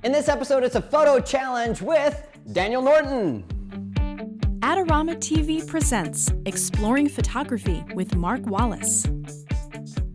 In this episode, it's a photo challenge with Daniel Norton. Adorama TV presents Exploring Photography with Mark Wallace.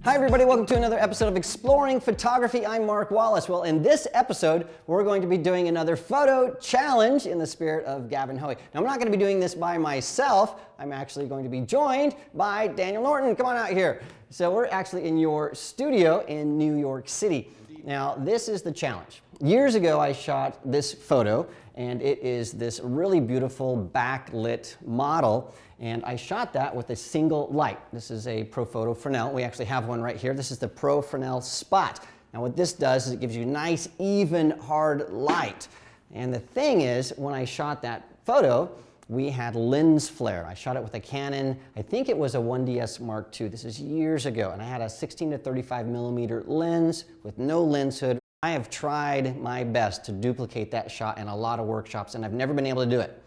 Hi everybody, welcome to another episode of Exploring Photography. I'm Mark Wallace. Well, in this episode, we're going to be doing another photo challenge in the spirit of Gavin Hoey. Now, I'm not going to be doing this by myself. I'm actually going to be joined by Daniel Norton. Come on out here. So we're actually in your studio in New York City. Now, this is the challenge. Years ago, I shot this photo, and it is this really beautiful backlit model. And I shot that with a single light. This is a Profoto Fresnel. We actually have one right here. This is the ProFresnel Spot. Now what this does is it gives you nice, even, hard light. And the thing is, when I shot that photo, we had lens flare. I shot it with a Canon, I think it was a 1DS Mark II. This is years ago. And I had a 16 to 35 millimeter lens with no lens hood. I have tried my best to duplicate that shot in a lot of workshops, and I've never been able to do it.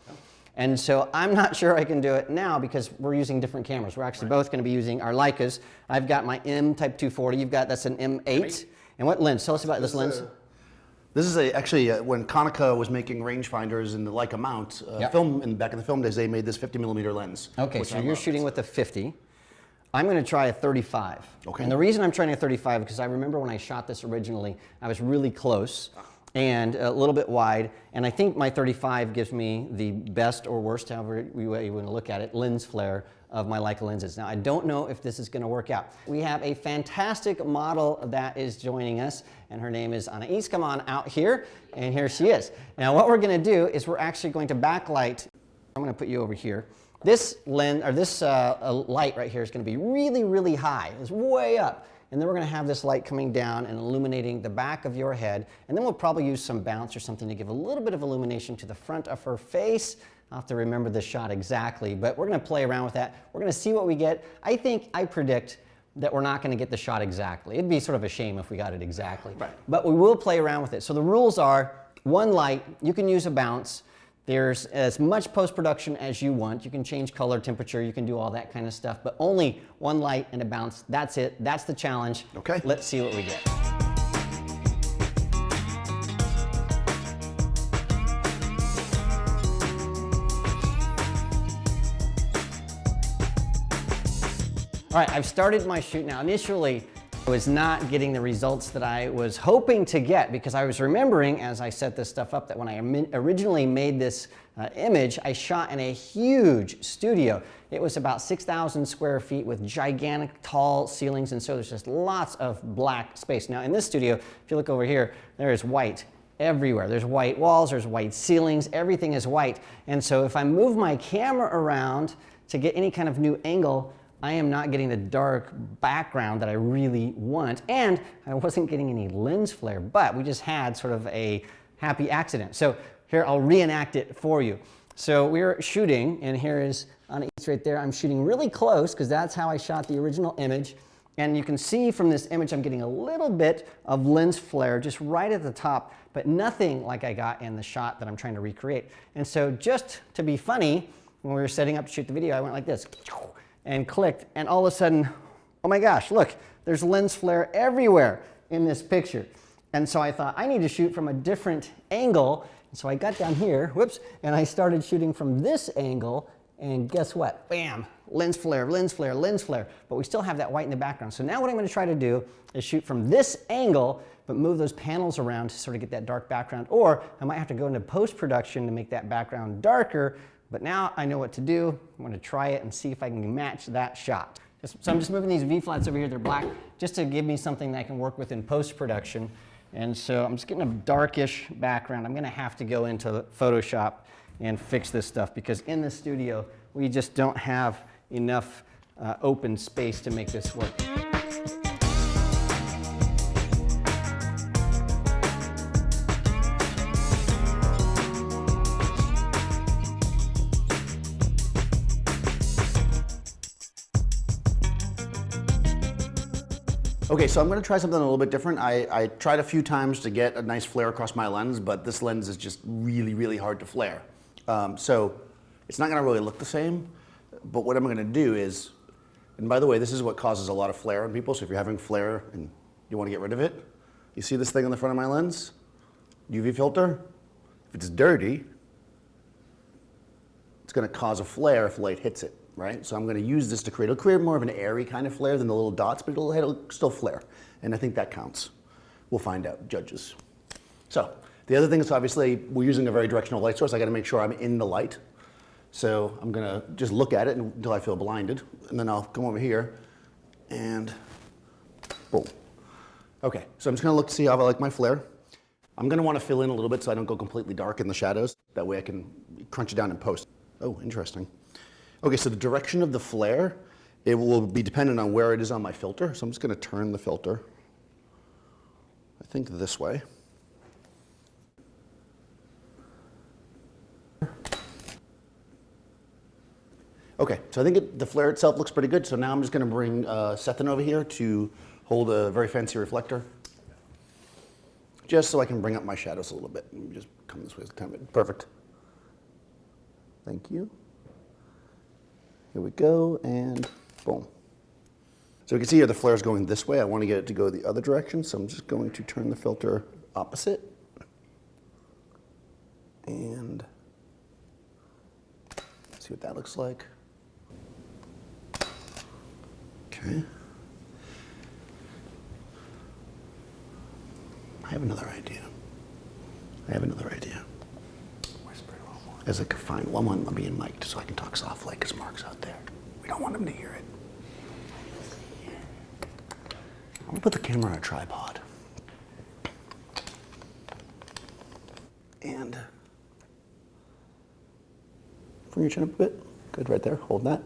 And so I'm not sure I can do it now because we're using different cameras. We're actually both going to be using our Leicas. I've got my M Type 240. You've got, that's an M8. And what lens? Tell us about this lens. This is actually when Konica was making rangefinders in the Leica mount, back in the film days, they made this 50 millimeter lens. Okay, so you're shooting with a 50. I'm going to try a 35. Okay. And the reason I'm trying a 35 is because I remember when I shot this originally, I was really close and a little bit wide, and I think my 35 gives me the best or worst, however you want to look at it, lens flare of my Leica lenses. Now, I don't know if this is going to work out. We have a fantastic model that is joining us, and her name is Anais. Come on out here, and here she is. Now, what we're going to do is we're actually going to backlight. I'm going to put you over here. This lens, or this light right here is going to be really, really high. It's way up. And then we're going to have this light coming down and illuminating the back of your head. And then we'll probably use some bounce or something to give a little bit of illumination to the front of her face. I'll have to remember the shot exactly, but we're going to play around with that. We're going to see what we get. I predict that we're not going to get the shot exactly. It'd be sort of a shame if we got it exactly. Right. But we will play around with it. So the rules are one light, you can use a bounce. There's as much post-production as you want. You can change color, temperature, you can do all that kind of stuff, but only one light and a bounce. That's it. That's the challenge. Okay. Let's see what we get. All right, I've started my shoot now. Initially, I was not getting the results that I was hoping to get because I was remembering as I set this stuff up that when I originally made this image, I shot in a huge studio. It was about 6,000 square feet with gigantic tall ceilings, and so there's just lots of black space. Now in this studio, if you look over here, there is white everywhere. There's white walls, there's white ceilings, everything is white. And so if I move my camera around to get any kind of new angle, I am not getting the dark background that I really want, and I wasn't getting any lens flare, but we just had sort of a happy accident. So here, I'll reenact it for you. So we're shooting, and here is Anais right there. I'm shooting really close because that's how I shot the original image, and you can see from this image I'm getting a little bit of lens flare just right at the top, but nothing like I got in the shot that I'm trying to recreate. And so just to be funny, when we were setting up to shoot the video, I went like this and clicked, and all of a sudden, oh my gosh, look, there's lens flare everywhere in this picture. And so I thought, I need to shoot from a different angle. And so I got down here, whoops, and I started shooting from this angle, and guess what? Bam, lens flare, lens flare, lens flare. But we still have that white in the background. So now what I'm gonna try to do is shoot from this angle, but move those panels around to sort of get that dark background. Or I might have to go into post-production to make that background darker. But now I know what to do. I'm going to try it and see if I can match that shot. So I'm just moving these V-flats over here. They're black just to give me something that I can work with in post-production. And so I'm just getting a darkish background. I'm going to have to go into Photoshop and fix this stuff because in the studio, we just don't have enough open space to make this work. Okay, so I'm going to try something a little bit different. I tried a few times to get a nice flare across my lens, but this lens is just really, really hard to flare. So it's not going to really look the same, but what I'm going to do is, and by the way, this is what causes a lot of flare on people, so if you're having flare and you want to get rid of it, you see this thing on the front of my lens? UV filter, if it's dirty, it's going to cause a flare if light hits it, right? So I'm going to use this to it'll create more of an airy kind of flare than the little dots, but it'll still flare. And I think that counts. We'll find out, judges. So the other thing is obviously we're using a very directional light source. I got to make sure I'm in the light. So I'm going to just look at it until I feel blinded. And then I'll come over here and boom. Okay, so I'm just going to look to see how I like my flare. I'm going to want to fill in a little bit so I don't go completely dark in the shadows. That way I can crunch it down in post. Oh, interesting. Okay, so the direction of the flare, it will be dependent on where it is on my filter. So I'm just going to turn the filter, I think this way. Okay, so I think the flare itself looks pretty good. So now I'm just going to bring Sethan over here to hold a very fancy reflector, just so I can bring up my shadows a little bit. Let me just come this way as a time. Perfect. Thank you. Here we go, and boom. So you can see here the flare is going this way. I want to get it to go the other direction, so I'm just going to turn the filter opposite. And see what that looks like. Okay. I have another idea. Whisper it a little more. As I could find one, I'm being mic'd so I can talk softly because Mark's out there. We don't want him to hear it. I'm gonna put the camera on a tripod. And bring your chin up a bit. Good, right there, hold that.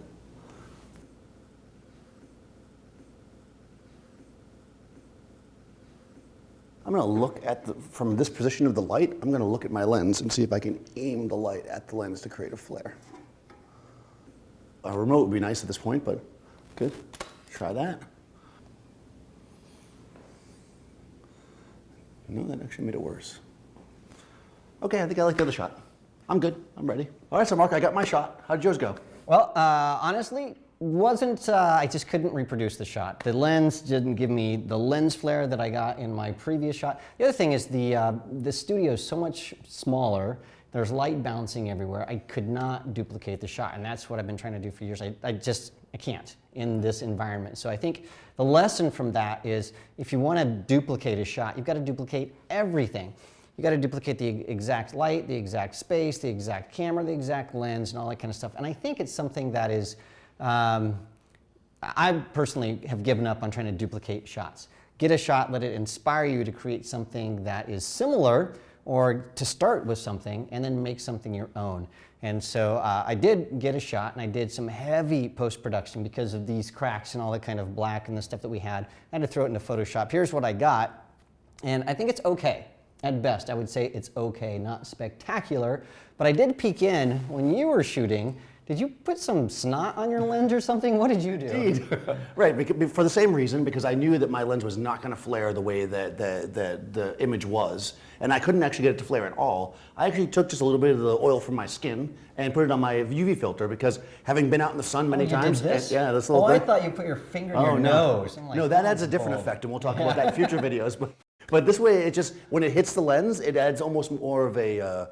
I'm going to look at from this position of the light, I'm going to look at my lens and see if I can aim the light at the lens to create a flare. A remote would be nice at this point, but good. Try that. No, that actually made it worse. Okay, I think I like the other shot. I'm good. I'm ready. All right, so Mark, I got my shot. How did yours go? Well, honestly, I just couldn't reproduce the shot. The lens didn't give me the lens flare that I got in my previous shot. The other thing is the studio is so much smaller. There's light bouncing everywhere. I could not duplicate the shot, and that's what I've been trying to do for years. I can't in this environment. So I think the lesson from that is if you want to duplicate a shot, you've got to duplicate everything. You got to duplicate the exact light, the exact space, the exact camera, the exact lens, and all that kind of stuff. And I think it's something that is, I personally have given up on trying to duplicate shots. Get a shot, let it inspire you to create something that is similar, or to start with something and then make something your own. And so I did get a shot, and I did some heavy post-production because of these cracks and all that kind of black and the stuff that we had. I had to throw it into Photoshop. Here's what I got, and I think it's okay. At best, I would say it's okay, not spectacular. But I did peek in when you were shooting. Did you put some snot on your lens or something? What did you do? Indeed. Right, for the same reason, because I knew that my lens was not going to flare the way that the image was, and I couldn't actually get it to flare at all. I actually took just a little bit of the oil from my skin and put it on my UV filter, because having been out in the sun many times, yeah, this little thing. I thought you put your finger in your nose. Like, no, that adds a different effect, and we'll talk about that in future videos. But this way, it just, when it hits the lens, it adds almost more of a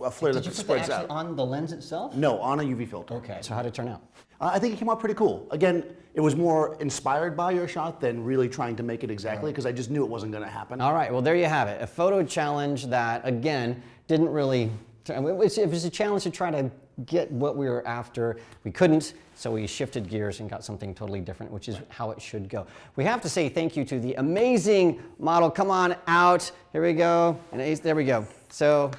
flare that spreads out. Did you put that actually on the lens itself? No, on a UV filter. Okay, so how did it turn out? I think it came out pretty cool. Again, it was more inspired by your shot than really trying to make it exactly, because I just knew it wasn't going to happen. All right, well, there you have it. A photo challenge that, again, didn't really, it was a challenge to try to get what we were after. We couldn't, so we shifted gears and got something totally different, which is how it should go. We have to say thank you to the amazing model. Come on out. Here we go. And there we go. So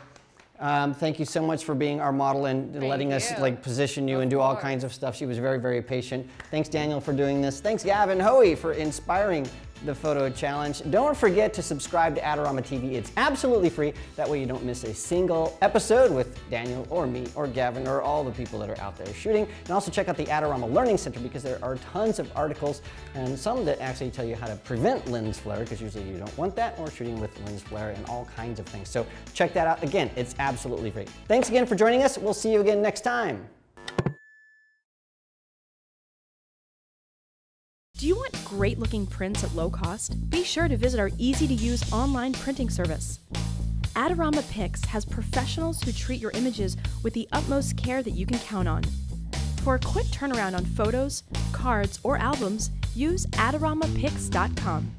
thank you so much for being our model and letting us position you and do all kinds of stuff. She was very, very patient. Thanks, Daniel, for doing this. Thanks, Gavin Hoey, for inspiring the photo challenge. Don't forget to subscribe to Adorama TV. It's absolutely free. That way you don't miss a single episode with Daniel or me or Gavin or all the people that are out there shooting. And also check out the Adorama Learning Center, because there are tons of articles and some that actually tell you how to prevent lens flare, because usually you don't want that, or shooting with lens flare and all kinds of things. So check that out. Again, it's absolutely free. Thanks again for joining us. We'll see you again next time. Do you want great-looking prints at low cost? Be sure to visit our easy-to-use online printing service. Adorama Pix has professionals who treat your images with the utmost care that you can count on. For a quick turnaround on photos, cards, or albums, use AdoramaPix.com.